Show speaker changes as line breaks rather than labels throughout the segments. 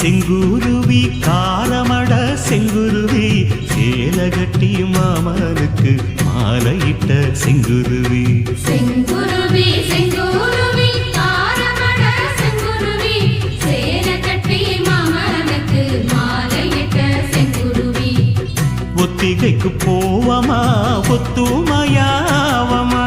செங்குருவி காரமட செங்குருவி சேலகட்டி மாமனுக்கு மாலையிட்ட செங்குருவி
செங்குருவி செங்குருவி காரமட செங்குருவி சேலகட்டி மாமனுக்கு மாலையிட்ட செங்குருவி
ஒத்திகைக்கு போவமா ஒத்துமையாவமா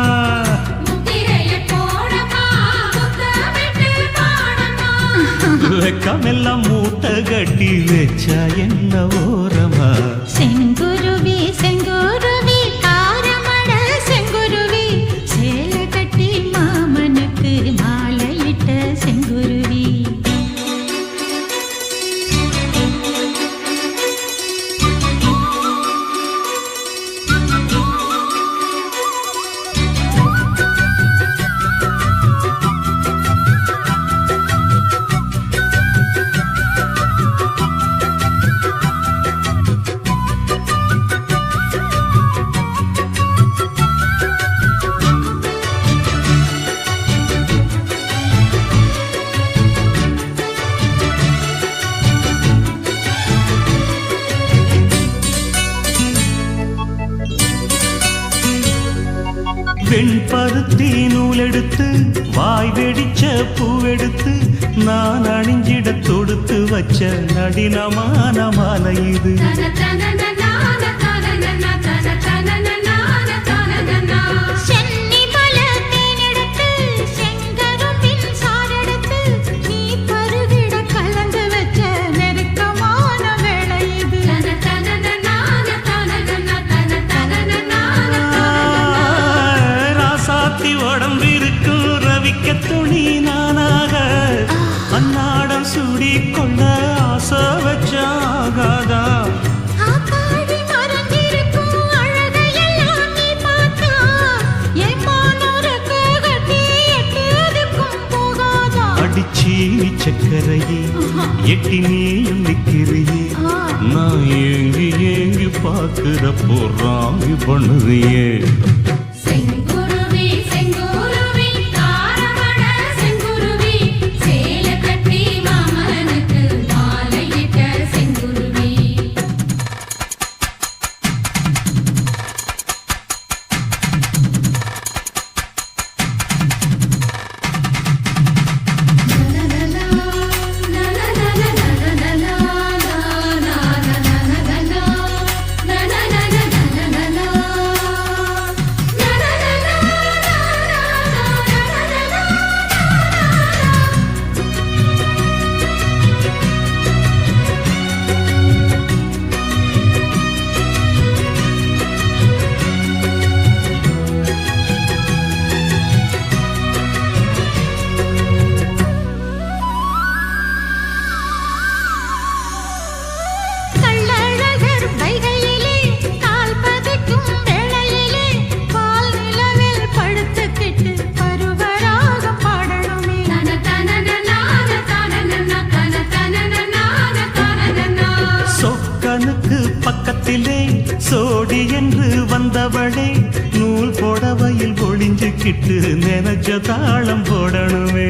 வெக்கமெல்லாம் மூட்டை கட்டி வச்சா என்ன ஓரமா
செங்குருவி செங்குருவி காரமட செங்குருவி சேலை கட்டி மாமனுக்கு மாலையிட்ட செங்குருவி
வெண்பருத்தி நூலெடுத்து வாய் வெடிச்ச பூவெடுத்து நான் அணிஞ்சிட தொடுத்து வச்ச நடினமான மாலை இது உடம்பிருக்கும் ரவிக்க துணி நானாக அன்னாடம் சூடி கொண்ட ஆசை வச்சாகாதா அடிச்சி சக்கரையே எட்டி நீயும் நிக்கிறியே நான் ஏங்கி ஏங்கி பார்க்கிறப்போ ராங்கி பண்ணுறியே பக்கத்திலே சோடி என்று வந்தவளே நூல் போடவையில் ஒளிஞ்சுக்கிட்டு நினைச்ச தாளம் போடணுமே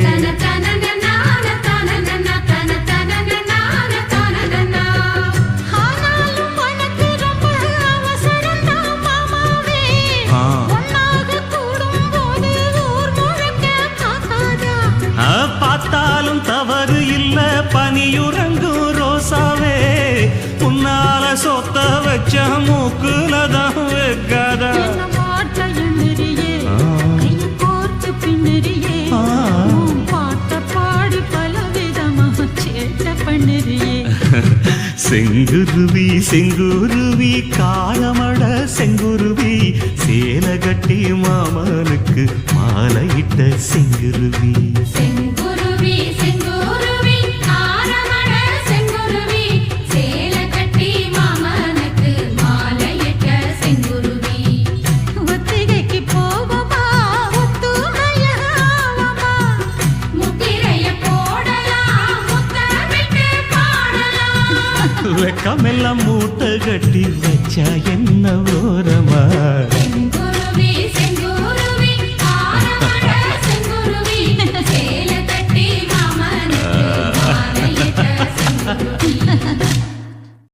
பார்த்தாலும் தவறு இல்ல பனியுறங்கும் ரோசாவே உன்னால சொத்த வச்ச மூக்குலதான் வைக்காதா செங்குருவி செங்குருவி காலமட செங்குருவி சேலகட்டி மாமனுக்கு மாலையிட்ட செங்குருவி
செங்குருவி செங்குருவி காரமட செங்குருவி சேலகட்டி மாமனுக்கு மாலையிட்ட செங்குருவி
ஒத்திகைக்கு போவமா ஒத்துமையாவமா
முத்திரைய போடலாம் முத்தமிட்டு பாடலாம்
வெக்கமெல்லாம் மூட்டை கட்டி வச்சா என்ன ஓரமா